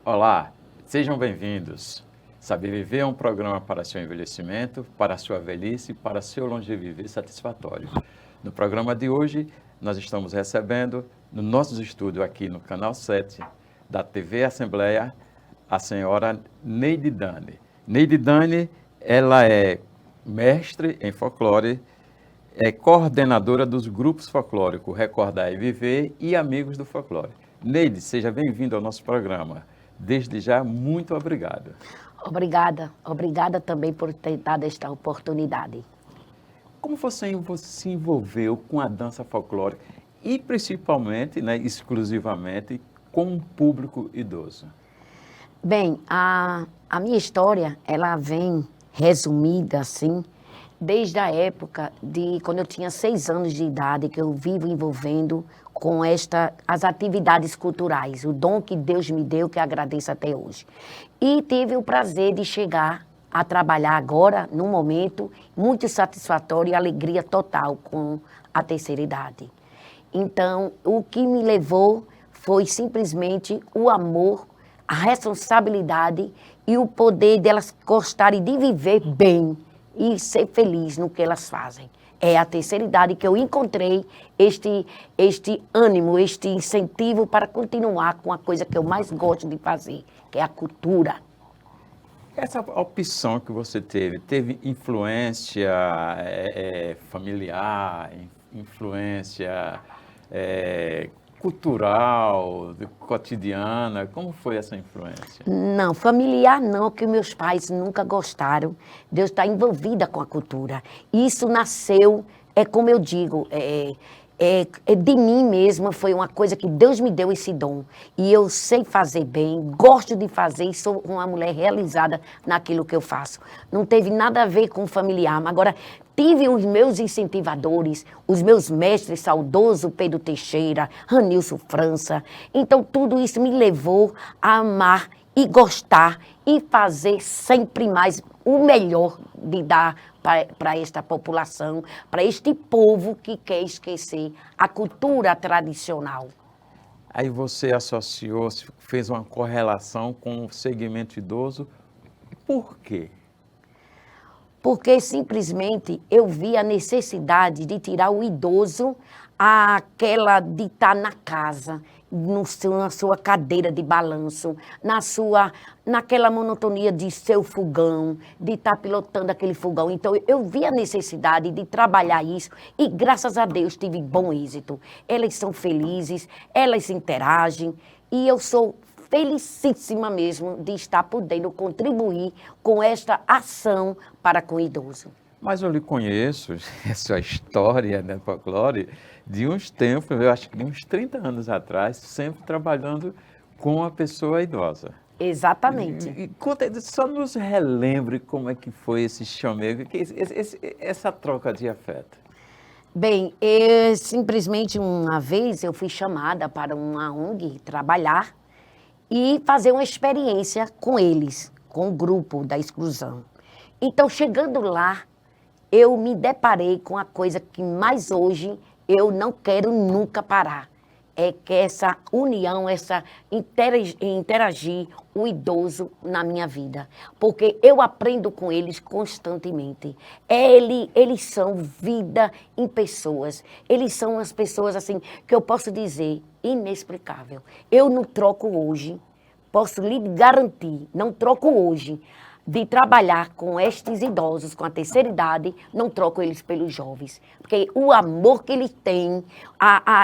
Olá, sejam bem-vindos. Saber Viver é um programa para seu envelhecimento, para sua velhice, para seu longeviver satisfatório. No programa de hoje, nós estamos recebendo, no nosso estúdio aqui no Canal 7 da TV Assembleia, a senhora Neide Dani. Neide Dani, ela é mestre em folclore, é coordenadora dos grupos folclóricos Recordar e Viver e Amigos do Folclore. Neide, seja bem-vindo ao nosso programa. Desde já, muito obrigado. Obrigada também por ter dado esta oportunidade. Como você se envolveu com a dança folclórica e principalmente, exclusivamente, com o público idoso? Bem, a minha história, ela vem resumida assim, desde a época de quando eu tinha 6 anos de idade, que eu vivo envolvendo com as atividades culturais, o dom que Deus me deu, que agradeço até hoje. E tive o prazer de chegar a trabalhar agora, num momento muito satisfatório e alegria total com a terceira idade. Então, o que me levou foi simplesmente o amor, a responsabilidade e o poder delas gostarem de viver bem e ser feliz no que elas fazem. É a terceira idade que eu encontrei este ânimo, este incentivo para continuar com a coisa que eu mais gosto de fazer, que é a cultura. Essa opção que você teve influência familiar, influência cultural, cotidiana? Como foi essa influência? Não, familiar não, que meus pais nunca gostaram. Deus está envolvida com a cultura. Isso nasceu, como eu digo, de mim mesma, foi uma coisa que Deus me deu esse dom. E eu sei fazer bem, gosto de fazer e sou uma mulher realizada naquilo que eu faço. Não teve nada a ver com familiar, mas agora tive os meus incentivadores, os meus mestres saudoso Pedro Teixeira, Ranilson França. Então tudo isso me levou a amar e gostar e fazer sempre mais o melhor de dar para esta população, para este povo que quer esquecer a cultura tradicional. Aí você associou, fez uma correlação com o segmento idoso. Por quê? Porque simplesmente eu vi a necessidade de tirar o idoso aquela de estar na casa, na sua cadeira de balanço, naquela monotonia de seu fogão, de estar pilotando aquele fogão. Então, eu vi a necessidade de trabalhar isso e, graças a Deus, tive bom êxito. Elas são felizes, elas interagem e eu sou felicíssima mesmo de estar podendo contribuir com esta ação para com o idoso. Mas eu lhe conheço, essa história, né, folclore, de uns tempos, eu acho que de uns 30 anos atrás, sempre trabalhando com a pessoa idosa. Exatamente. E só nos relembre como é que foi esse chamego, essa troca de afeto. Bem, simplesmente uma vez eu fui chamada para uma ONG trabalhar e fazer uma experiência com eles, com o grupo da exclusão. Então, chegando lá, eu me deparei com a coisa que mais hoje eu não quero nunca parar. É que essa união, essa interagir o idoso na minha vida. Porque eu aprendo com eles constantemente. Eles são vida em pessoas. Eles são as pessoas, assim, que eu posso dizer, inexplicável. Eu não troco hoje, posso lhe garantir, não troco hoje, de trabalhar com estes idosos, com a terceira idade, não troco eles pelos jovens. Porque o amor que eles têm,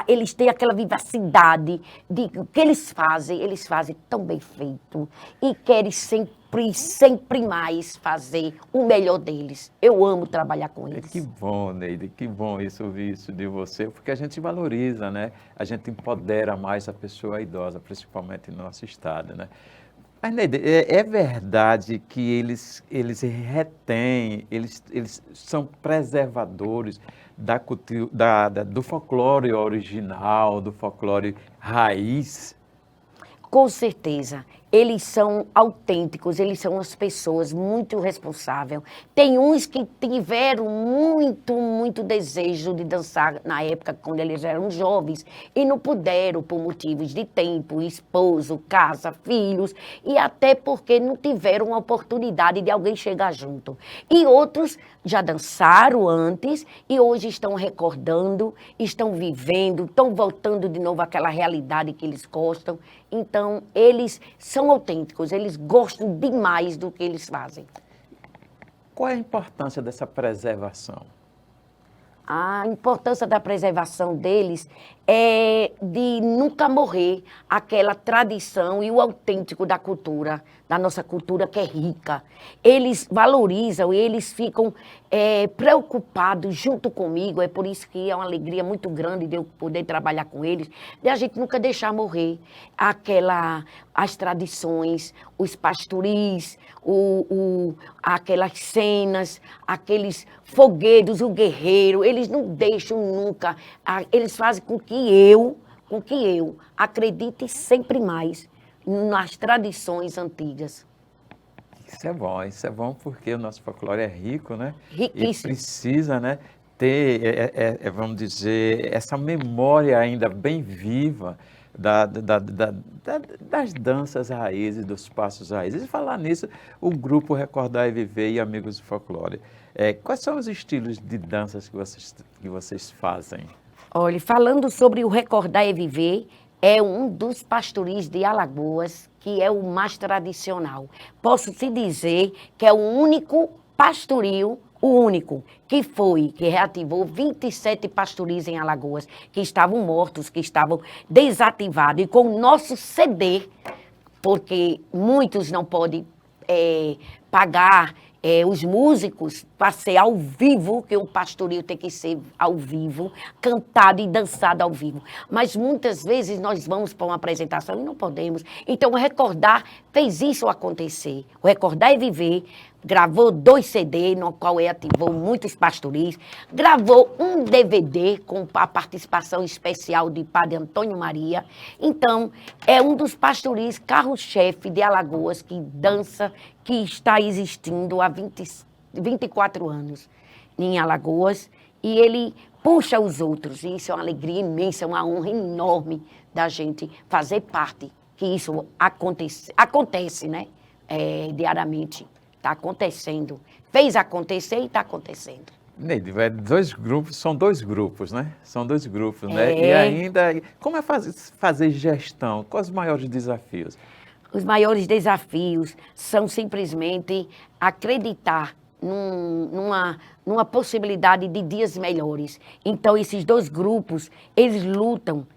eles têm aquela vivacidade de o que eles fazem tão bem feito. E querem sempre mais fazer o melhor deles. Eu amo trabalhar com eles. Que bom, Neide, que bom ouvir isso de você, porque a gente valoriza, né? A gente empodera mais a pessoa idosa, principalmente no nosso estado, né? Mas, Neide, é verdade que eles retêm, eles são preservadores do folclore original, do folclore raiz? Com certeza. eles são autênticos, eles são as pessoas muito responsáveis. Tem uns que tiveram muito desejo de dançar na época, quando eles eram jovens, e não puderam por motivos de tempo, esposo, casa, filhos, e até porque não tiveram a oportunidade de alguém chegar junto. E outros já dançaram antes e hoje estão recordando, estão vivendo, estão voltando de novo àquela realidade que eles gostam. Então, eles são autênticos, eles gostam demais do que eles fazem. Qual é a importância dessa preservação? A importância da preservação deles é de nunca morrer aquela tradição e o autêntico da cultura, da nossa cultura que é rica. Eles valorizam e eles ficam preocupados junto comigo, é por isso que é uma alegria muito grande de eu poder trabalhar com eles, de a gente nunca deixar morrer as tradições, os pastoris, aquelas cenas, aqueles foguedos, o guerreiro, eles não deixam nunca, eles fazem com que eu acredite sempre mais nas tradições antigas. Isso é bom porque o nosso folclore é rico, né? Riquíssimo. E precisa, né, ter, vamos dizer, essa memória ainda bem viva das danças raízes, dos passos raízes. E falar nisso, o grupo Recordar e Viver e Amigos do Folclore. Quais são os estilos de danças que vocês fazem? Olha, falando sobre o Recordar e Viver, é um dos pastoris de Alagoas que é o mais tradicional. Posso te dizer que é o único pastoril, o único, que reativou 27 pastoris em Alagoas, que estavam mortos, que estavam desativados. E com o nosso CD, porque muitos não podem pagar os músicos para ser ao vivo, que o pastoril tem que ser ao vivo, cantado e dançado ao vivo. Mas muitas vezes nós vamos para uma apresentação e não podemos. Então o Recordar fez isso acontecer. O Recordar e Viver gravou 2 CD, no qual ativou muitos pastoris, gravou um DVD com a participação especial de Padre Antônio Maria. Então, é um dos pastoris carro-chefe de Alagoas que dança, que está existindo há 24 anos em Alagoas, e ele puxa os outros. E isso é uma alegria imensa, uma honra enorme da gente fazer parte, que isso acontece, né? Diariamente. Está acontecendo. Fez acontecer e está acontecendo. Neide, são dois grupos, né? São 2 grupos, né? E ainda, como é fazer gestão? Quais os maiores desafios? Os maiores desafios são simplesmente acreditar numa possibilidade de dias melhores. Então, esses 2 grupos, eles lutam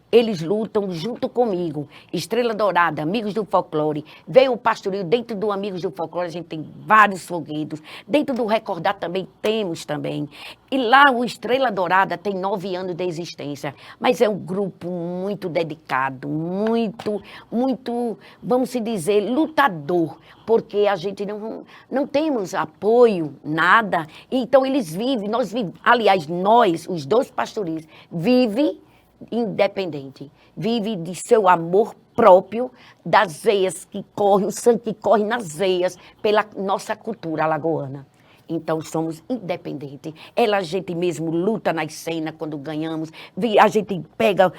junto comigo. Estrela Dourada, Amigos do Folclore, veio o pastoril dentro do Amigos do Folclore, a gente tem vários foguetos. Dentro do Recordar temos também. E lá o Estrela Dourada tem 9 anos de existência, mas é um grupo muito dedicado, muito, vamos dizer, lutador, porque a gente não temos apoio, nada. Então eles vivem, nós, os 2 pastoris, vivem independente, vive de seu amor próprio, das veias que corre, o sangue que corre nas veias pela nossa cultura alagoana. Então, somos independentes. A gente mesmo luta nas cenas quando ganhamos. A gente pega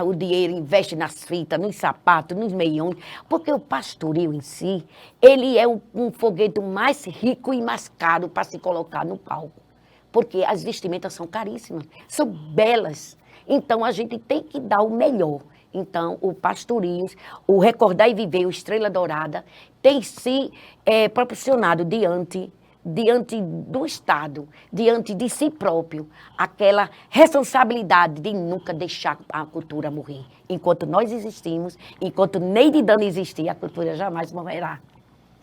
o dinheiro, investe nas fitas, nos sapatos, nos meiões. Porque o pastoril em si, ele é um foguete mais rico e mais caro para se colocar no palco. Porque as vestimentas são caríssimas, são belas. Então, a gente tem que dar o melhor. Então, o pastoril, o Recordar e Viver, o Estrela Dourada, tem se proporcionado diante do Estado, diante de si próprio, aquela responsabilidade de nunca deixar a cultura morrer. Enquanto nós existimos, enquanto Neide e Dani existir, a cultura jamais morrerá.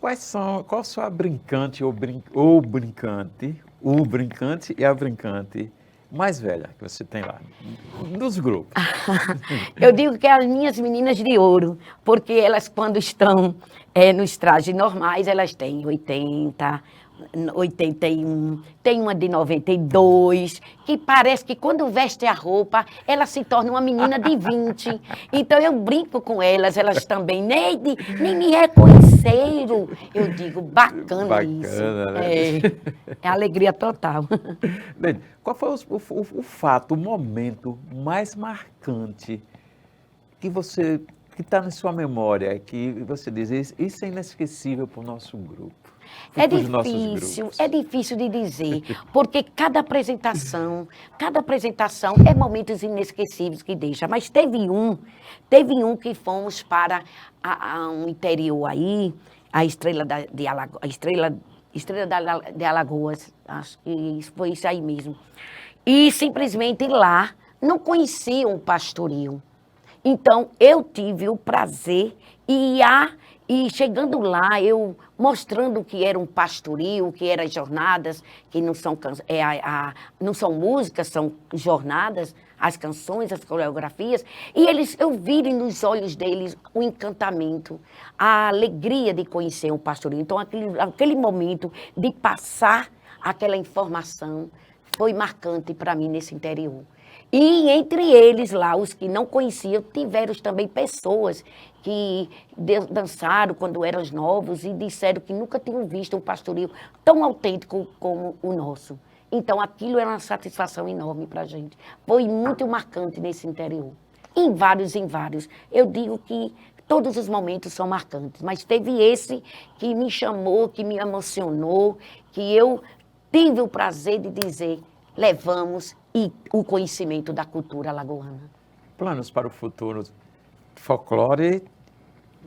Qual são a brincante ou brincante, o brincante e a brincante mais velha que você tem lá, dos grupos? Eu digo que é as minhas meninas de ouro, porque elas, quando estão nos trajes normais, elas têm 80, 81, tem uma de 92, que parece que quando veste a roupa, ela se torna uma menina de 20. Então eu brinco com elas também, Neide, nem me reconheceram. Eu digo, bacana isso. Né? É alegria total. Neide, qual foi o fato, o momento mais marcante que está na sua memória, que você diz, isso é inesquecível para o nosso grupo? É difícil de dizer, porque cada apresentação é momentos inesquecíveis que deixa. Mas teve um que fomos para um interior aí, a de Alagoas, acho que foi isso aí mesmo. E simplesmente lá não conheciam o pastoril. Então, eu tive o prazer e chegando lá, eu mostrando o que era um pastoril, o que eram jornadas, que não são, não são músicas, são jornadas, as canções, as coreografias, e eu virem nos olhos deles o encantamento, a alegria de conhecer um pastoril. Então, aquele momento de passar aquela informação foi marcante para mim nesse interior. E entre eles lá, os que não conheciam, tiveram também pessoas que dançaram quando eram novos e disseram que nunca tinham visto um pastoril tão autêntico como o nosso. Então, aquilo era uma satisfação enorme para a gente. Foi muito marcante nesse interior. Em vários. Eu digo que todos os momentos são marcantes, mas teve esse que me chamou, que me emocionou, que eu tive o prazer de dizer, levamos e o conhecimento da cultura alagoana. Planos para o futuro, folclore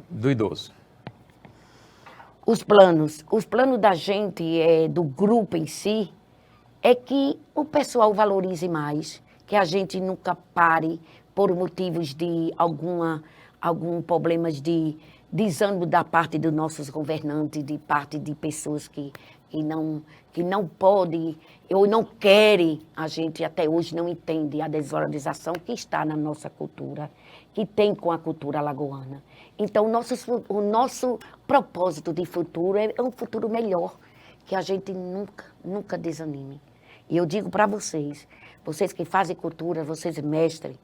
do idoso. Os planos da gente, do grupo em si, é que o pessoal valorize mais, que a gente nunca pare por motivos de algum problemas de desânimo da parte dos nossos governantes, de parte de pessoas que não podem ou não querem, a gente até hoje não entende a desvalorização que está na nossa cultura, que tem com a cultura alagoana. Então, o nosso propósito de futuro é um futuro melhor, que a gente nunca desanime. E eu digo para vocês que fazem cultura, vocês mestres,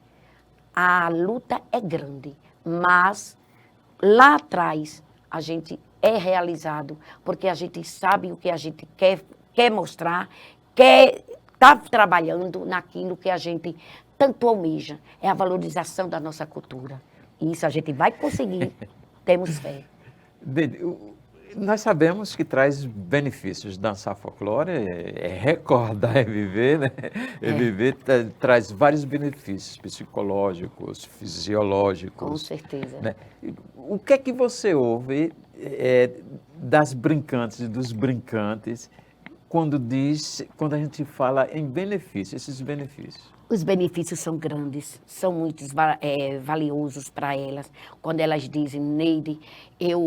a luta é grande, mas lá atrás a gente é realizado, porque a gente sabe o que a gente quer mostrar, tá trabalhando naquilo que a gente tanto almeja, é a valorização da nossa cultura. E isso a gente vai conseguir, temos fé. Nós sabemos que traz benefícios. Dançar folclore é recordar, é viver, né? Viver traz vários benefícios psicológicos, fisiológicos. Com certeza. Né? O que é que você ouve das brincantes e dos brincantes quando a gente fala em benefícios, esses benefícios? Os benefícios são grandes, são muito valiosos para elas. Quando elas dizem, Neide,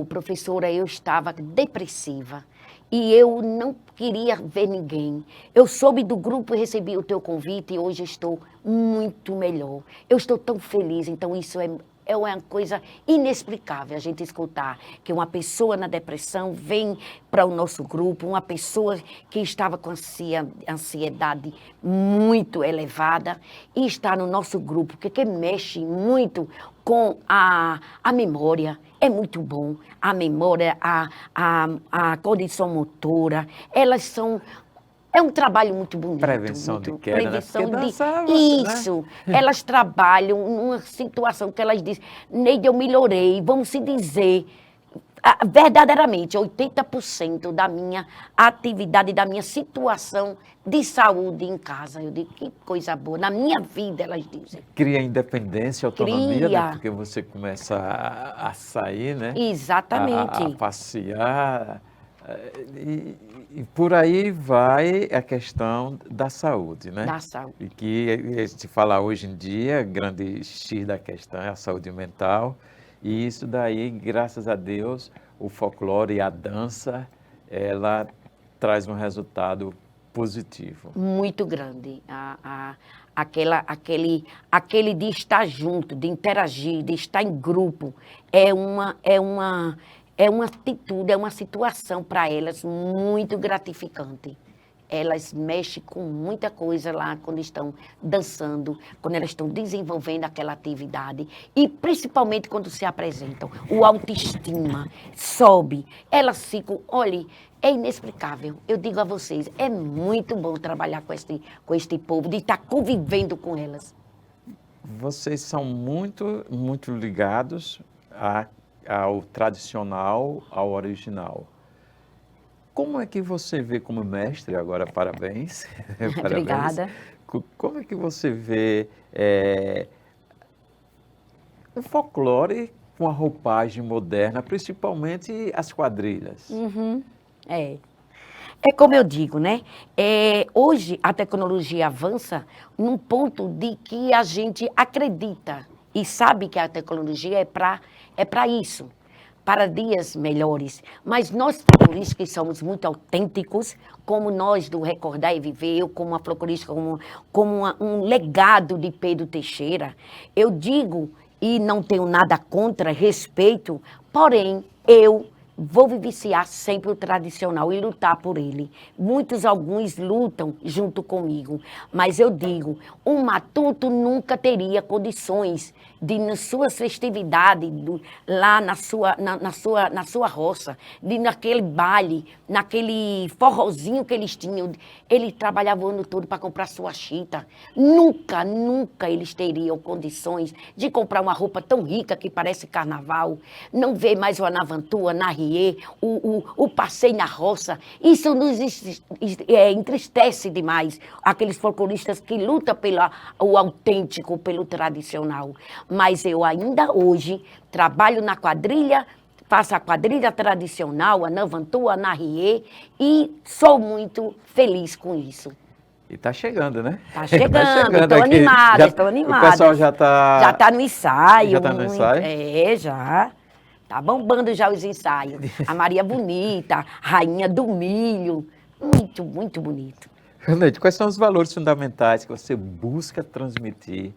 professora, eu estava depressiva e eu não queria ver ninguém. Eu soube do grupo e recebi o teu convite e hoje estou muito melhor. Eu estou tão feliz, então isso é uma coisa inexplicável a gente escutar que uma pessoa na depressão vem para o nosso grupo, uma pessoa que estava com ansiedade muito elevada e está no nosso grupo, que mexe muito com a memória. É muito bom. A memória, a condição motora, elas são... É um trabalho muito bonito. Prevenção de queda, prevenção né? Isso. Né? Elas trabalham numa situação que elas dizem, Neide, eu melhorei, vamos se dizer, verdadeiramente, 80% da minha atividade, da minha situação de saúde em casa. Eu digo, que coisa boa. Na minha vida, elas dizem. Cria independência, autonomia, né? Porque você começa a sair, né? Exatamente. A passear. E por aí vai a questão da saúde, né? Da saúde. E que se fala hoje em dia, grande X da questão é a saúde mental. E isso daí, graças a Deus, o folclore e a dança, ela traz um resultado positivo. Muito grande. Aquele de estar junto, de interagir, de estar em grupo, é é uma atitude, é uma situação para elas muito gratificante. Elas mexem com muita coisa lá quando estão dançando, quando elas estão desenvolvendo aquela atividade e principalmente quando se apresentam. O autoestima sobe, elas ficam, olha, é inexplicável. Eu digo a vocês, é muito bom trabalhar com este povo, de estar convivendo com elas. Vocês são muito ligados ao tradicional, ao original. Como é que você vê como mestre, agora parabéns, parabéns. Obrigada. Como é que você vê o folclore com a roupagem moderna, principalmente as quadrilhas? É. É como eu digo, né? Hoje a tecnologia avança num ponto de que a gente acredita e sabe que a tecnologia é para isso, para dias melhores. Mas nós, folcloristas, que somos muito autênticos, como nós do Recordar e Viver, eu como uma folclorista, como um legado de Pedro Teixeira, eu digo, e não tenho nada contra, respeito, porém, eu vou vivenciar sempre o tradicional e lutar por ele. Alguns lutam junto comigo, mas eu digo, um matuto nunca teria condições de, nas suas festividades, lá na sua roça, de naquele baile, naquele forrozinho que eles tinham, ele trabalhava o ano todo para comprar sua chita. Nunca eles teriam condições de comprar uma roupa tão rica que parece carnaval, não ver mais o Anavantua, na Rie, o passeio na roça. Isso nos entristece demais, aqueles folcloristas que lutam pelo autêntico, pelo tradicional. Mas eu ainda hoje trabalho na quadrilha, faço a quadrilha tradicional, a Anavantua, na Rie, e sou muito feliz com isso. E tá chegando, né? Tá chegando, estou animada, estou animada. O pessoal já está... Já está no ensaio. Já está no ensaio? Já. Tá bombando já os ensaios. A Maria Bonita, Rainha do Milho. Muito bonito. Neide, quais são os valores fundamentais que você busca transmitir?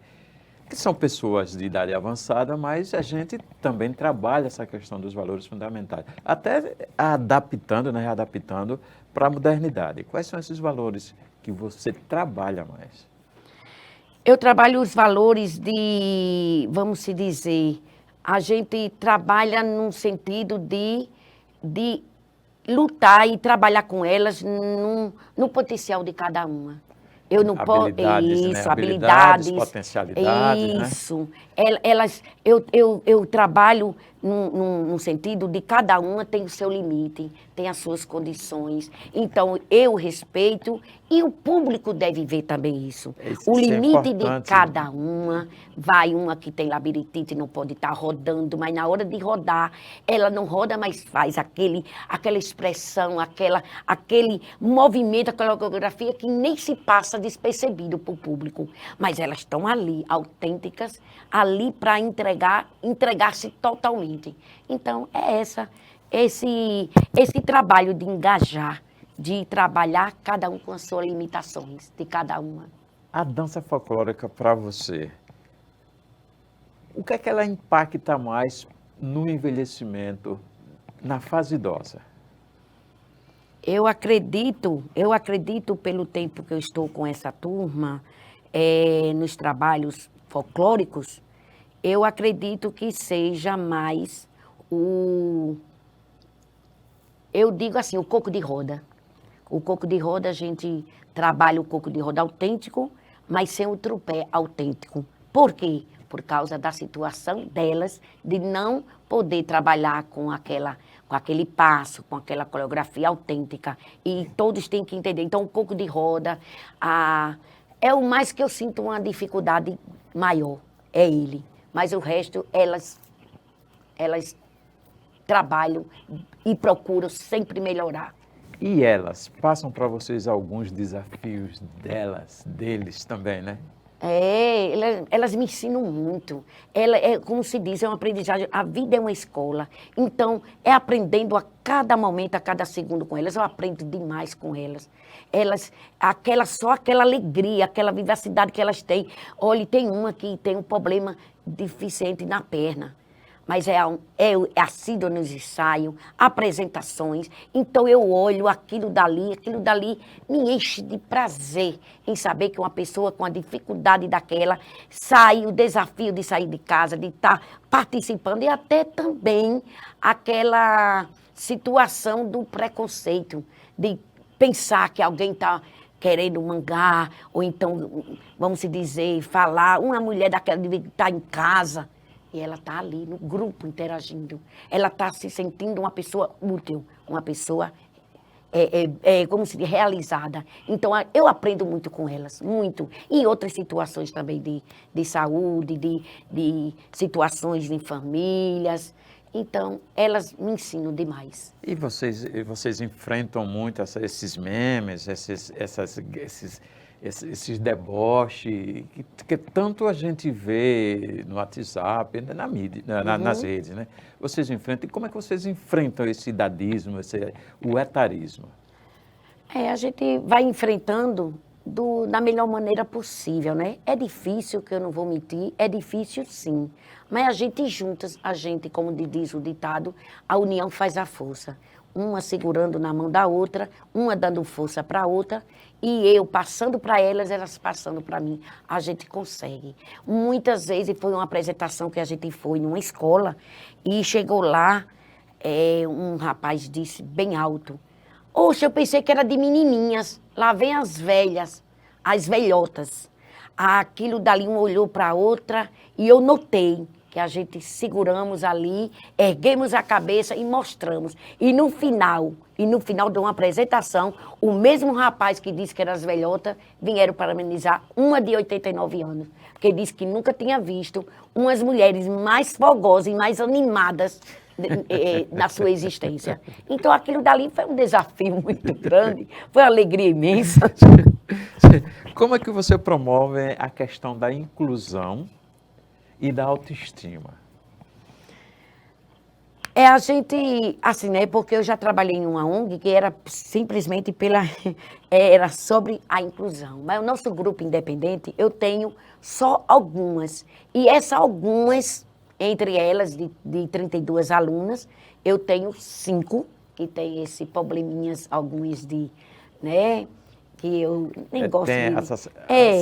Que são pessoas de idade avançada, mas a gente também trabalha essa questão dos valores fundamentais. Até adaptando, né, readaptando para a modernidade. Quais são esses valores que você trabalha mais? Eu trabalho os valores de, vamos se dizer, a gente trabalha num sentido de lutar e trabalhar com elas no potencial de cada uma. Eu não posso. Habilidades, Isso, né? habilidades. Potencialidades. Isso. Né? Eu trabalho num sentido de cada uma tem o seu limite, tem as suas condições. Então, eu respeito e o público deve ver também isso. O limite de cada uma, vai uma que tem labirintite, não pode estar rodando, mas na hora de rodar, ela não roda, mas faz aquela expressão, aquele movimento, aquela coreografia que nem se passa despercebido para o público. Mas elas estão ali, autênticas, ali para entregar-se totalmente. Então, é esse trabalho de engajar, de trabalhar cada um com as suas limitações, de cada uma. A dança folclórica para você, o que é que ela impacta mais no envelhecimento, na fase idosa? Eu acredito pelo tempo que eu estou com essa turma, nos trabalhos folclóricos, eu acredito que seja mais eu digo assim, o coco de roda. O coco de roda, a gente trabalha o coco de roda autêntico, mas sem o trupé autêntico. Por quê? Por causa da situação delas de não poder trabalhar com aquele passo, com aquela coreografia autêntica. E todos têm que entender. Então, o coco de roda é o mais que eu sinto uma dificuldade maior, é ele. Mas o resto, elas trabalham e procuram sempre melhorar. E elas passam para vocês alguns desafios deles também, né? Elas me ensinam muito. Como se diz, é uma aprendizagem. A vida é uma escola. Então, é aprendendo a cada momento, a cada segundo com elas. Eu aprendo demais com elas. Só aquela alegria, aquela vivacidade que elas têm. Olha, tem uma que tem um problema deficiente na perna. mas é assídua nos ensaios, apresentações. Então eu olho aquilo dali me enche de prazer em saber que uma pessoa com a dificuldade daquela sai, o desafio de sair de casa, de estar participando, e até também aquela situação do preconceito, de pensar que alguém está querendo mangar, ou então, vamos dizer, falar, uma mulher daquela de estar em casa, e ela está ali no grupo interagindo. Ela está se sentindo uma pessoa útil, uma pessoa, como se diz, realizada. Então, eu aprendo muito com elas, muito. E outras situações também de saúde, de situações em famílias. Então, elas me ensinam demais. E vocês enfrentam muito esses memes, esses deboches, que tanto a gente vê no WhatsApp, na mídia, nas redes, né? Vocês enfrentam, e como é que vocês enfrentam esse idadismo, o etarismo? A gente vai enfrentando da melhor maneira possível, né? É difícil, que eu não vou mentir, é difícil sim. Mas a gente juntas, como diz o ditado, a união faz a força. Uma segurando na mão da outra, uma dando força para a outra, e eu passando para elas, elas passando para mim. A gente consegue. Muitas vezes foi uma apresentação que a gente foi numa escola, e chegou lá, um rapaz disse bem alto: "Oxe, eu pensei que era de menininhas, lá vem as velhas, as velhotas." Aquilo dali, um olhou para a outra, e eu notei que a gente seguramos ali, erguemos a cabeça e mostramos. E no final de uma apresentação, o mesmo rapaz que disse que era as velhotas, vieram parabenizar uma de 89 anos, porque disse que nunca tinha visto umas mulheres mais fogosas e mais animadas na sua existência. Então, aquilo dali foi um desafio muito grande, foi uma alegria imensa. Como é que você promove a questão da inclusão e da autoestima? A gente, assim, né, porque eu já trabalhei em uma ONG que era simplesmente era sobre a inclusão. Mas o nosso grupo independente, eu tenho só algumas. E essas algumas, entre elas, de 32 alunas, eu tenho 5 que tem esse probleminhas, alguns né, que eu nem gosto tem de... essa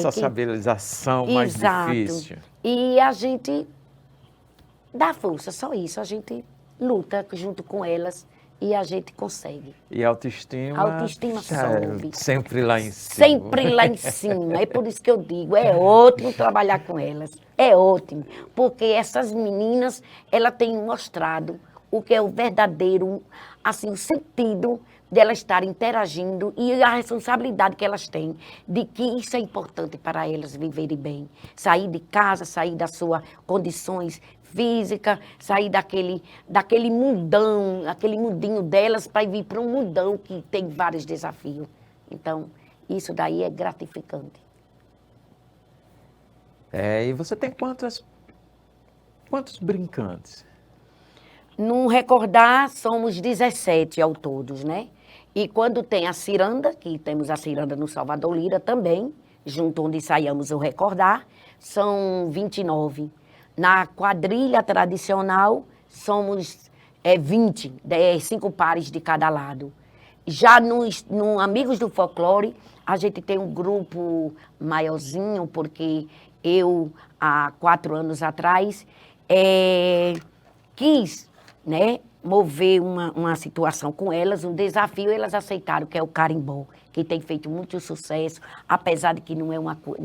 sociabilização mais difícil. E a gente dá força, só isso. A gente luta junto com elas e a gente consegue. E a autoestima? A autoestima sobe. Sempre lá em cima. Sempre lá em cima. É por isso que eu digo, é ótimo trabalhar com elas. É ótimo. Porque essas meninas, elas têm mostrado o que é o verdadeiro, assim, o sentido delas estarem interagindo e a responsabilidade que elas têm de que isso é importante para elas viverem bem. Sair de casa, sair das suas condições físicas, sair daquele mundão, aquele mundinho delas para ir para um mundão que tem vários desafios. Então, isso daí é gratificante. E você tem quantos brincantes? No Recordar, somos 17 ao todos, né? E quando tem a ciranda, que temos a ciranda no Salvador Lira também, junto onde ensaiamos o Recordar, são 29. Na quadrilha tradicional, somos 20, 5 pares de cada lado. Já no Amigos do Folclore, a gente tem um grupo maiorzinho, porque eu, há 4 anos atrás, quis, né, mover uma situação com elas, um desafio, elas aceitaram, que é o carimbó, que tem feito muito sucesso, apesar de que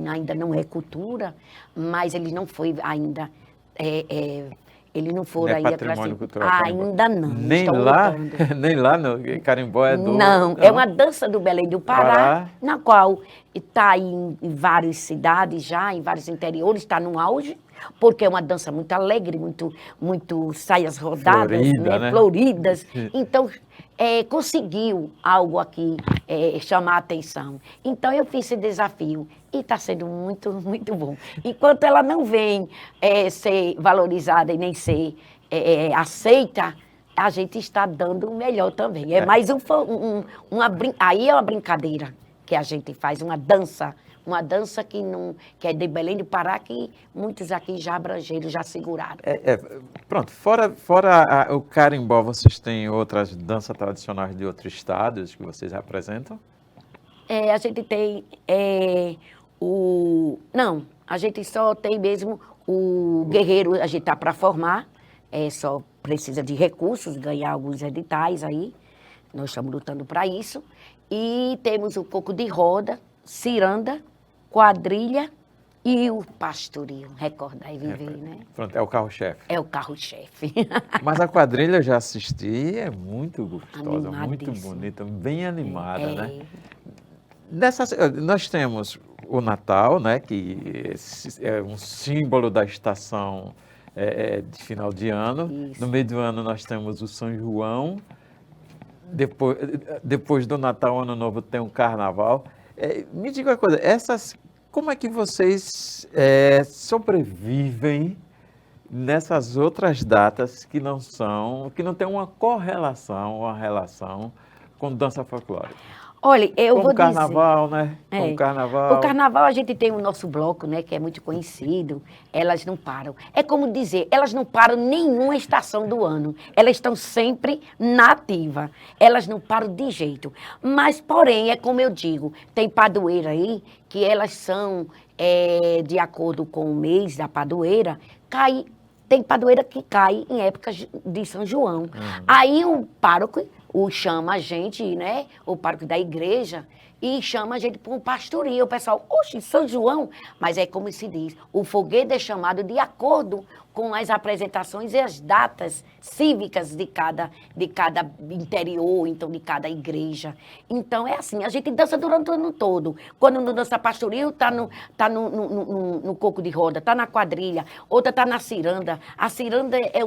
ainda não é cultura, mas ele não foi ainda, eles não foram ainda patrimônio cultural. Ainda não. Nem lá, nem lá no carimbó é do... Não, é uma dança do Belém do Pará, na qual está em várias cidades já, em vários interiores, está no auge, porque é uma dança muito alegre, muito saias rodadas, né? Floridas. Então, conseguiu algo aqui chamar a atenção. Então, eu fiz esse desafio e está sendo muito, muito bom. Enquanto ela não vem ser valorizada e nem ser aceita, a gente está dando o melhor também. É mais aí é uma brincadeira que a gente faz, uma dança uma dança que é de Belém do Pará, que muitos aqui já abrangeram, já seguraram. Pronto, fora o carimbó, vocês têm outras danças tradicionais de outros estados que vocês apresentam? A gente tem Não, a gente só tem mesmo o guerreiro, a gente está para formar, só precisa de recursos, ganhar alguns editais aí, nós estamos lutando para isso. E temos um pouco de roda, ciranda, quadrilha e o pastoril, recordar e viver, né? Pronto, é o carro-chefe. É o carro-chefe. Mas a quadrilha eu já assisti, é muito gostosa, muito Animadíssima. bonita, bem animada, né? É. Nós temos o Natal, né, que é um símbolo da estação de final de ano. Isso. No meio do ano nós temos o São João. Depois do Natal, Ano Novo, tem o Carnaval. Me diga uma coisa, como é que vocês sobrevivem nessas outras datas que não têm uma correlação, uma relação com dança folclórica? Olha, eu Como vou o Carnaval, dizer... né? Como o Carnaval. O Carnaval a gente tem o nosso bloco, né, que é muito conhecido, elas não param. É como dizer, elas não param nenhuma estação do ano, elas estão sempre na ativa, elas não param de jeito. Mas, porém, é como eu digo, tem padroeira aí, que elas são, de acordo com o mês da padroeira, tem padroeira que cai em épocas de São João. Aí o pároco chama a gente, né? O pároco da igreja, e chama a gente para um pastorio. O pessoal, oxe, São João. Mas é como se diz, o foguete é chamado de acordo com as apresentações e as datas cívicas de cada interior, então de cada igreja. Então é assim, a gente dança durante o ano todo. Quando não dança pastorio, tá no coco de roda, tá na quadrilha, outra tá na ciranda. A ciranda é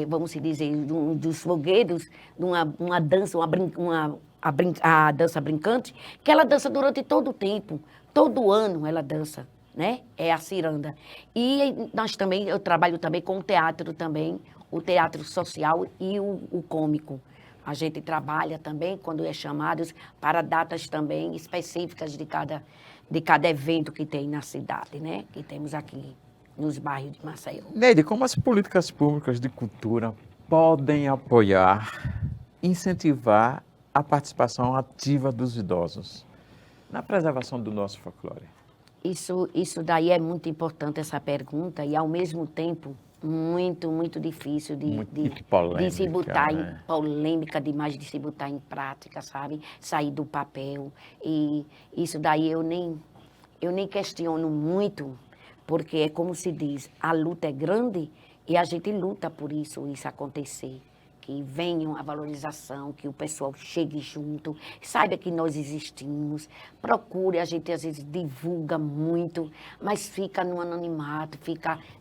vamos dizer, dos fogueiros, de uma dança, a dança brincante, que ela dança durante todo o tempo, todo ano ela dança, né? É a ciranda. E eu trabalho também com o teatro também, o teatro social e o cômico. A gente trabalha também, quando é chamados, para datas também específicas de cada evento que tem na cidade, né? Que temos aqui nos bairros de Maceió. Neide, como as políticas públicas de cultura podem apoiar, incentivar a participação ativa dos idosos na preservação do nosso folclore? Isso daí é muito importante, essa pergunta, e ao mesmo tempo muito, muito difícil de se botar né? Polêmica demais de se botar em prática, sabe? Sair do papel. E isso daí eu nem questiono muito, porque é como se diz, a luta é grande e a gente luta por isso acontecer. Que venham a valorização, que o pessoal chegue junto, saiba que nós existimos, procure, a gente às vezes divulga muito, mas fica no anonimato,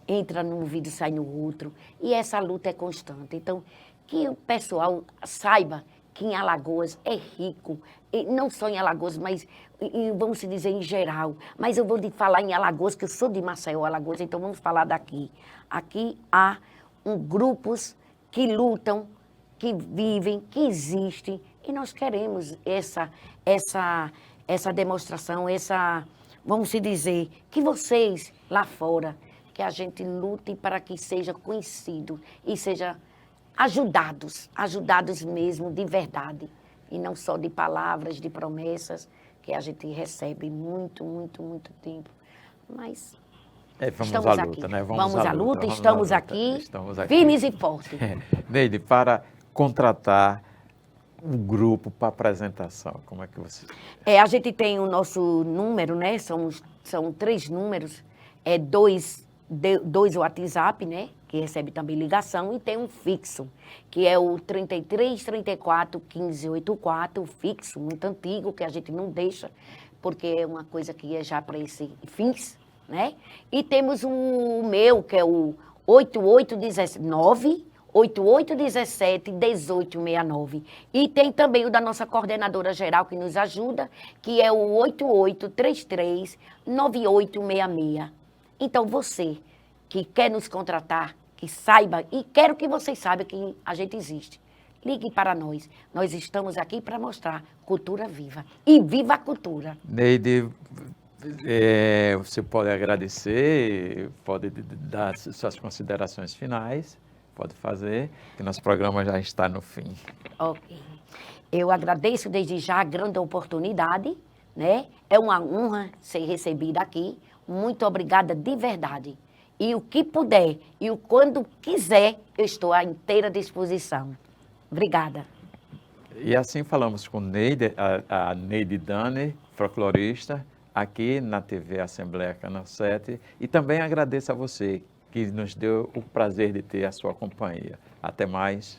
entra num vídeo, sai no outro, e essa luta é constante. Então, que o pessoal saiba que em Alagoas é rico, e não só em Alagoas, mas vamos dizer em geral, mas eu vou falar em Alagoas, que eu sou de Maceió, Alagoas, então vamos falar daqui. Aqui há grupos que lutam, que vivem, que existem, e nós queremos essa demonstração, vamos dizer, que vocês lá fora, que a gente lute para que seja conhecido e seja ajudados mesmo de verdade, e não só de palavras, de promessas, que a gente recebe muito, muito, muito tempo, mas... Vamos à luta, aqui. né? Vamos à luta, estamos aqui, firmes e fortes. Neide, para contratar um grupo para apresentação, como é que você... A gente tem o nosso número, né? São 3 números, 2 WhatsApp, né? Que recebe também ligação, e tem um fixo, que é o 33 34 15 84, o fixo, muito antigo, que a gente não deixa, porque é uma coisa que é já para esse fins, né? E temos o meu, que é o 8817 1869. E tem também o da nossa coordenadora geral que nos ajuda, que é o 8833 9866. Então você que quer nos contratar, que saiba, e quero que vocês saibam que a gente existe. ligue para nós. Nós estamos aqui para mostrar cultura viva. E viva a cultura! Neide, você pode agradecer, pode dar suas considerações finais, pode fazer, que nosso programa já está no fim. Ok. Eu agradeço desde já a grande oportunidade, né? É uma honra ser recebida aqui. Muito obrigada de verdade. E o que puder e o quando quiser, eu estou à inteira disposição. Obrigada. E assim falamos com Neide, a Neide Dani, folclorista, aqui na TV Assembleia Canal 7. E também agradeço a você que nos deu o prazer de ter a sua companhia. Até mais.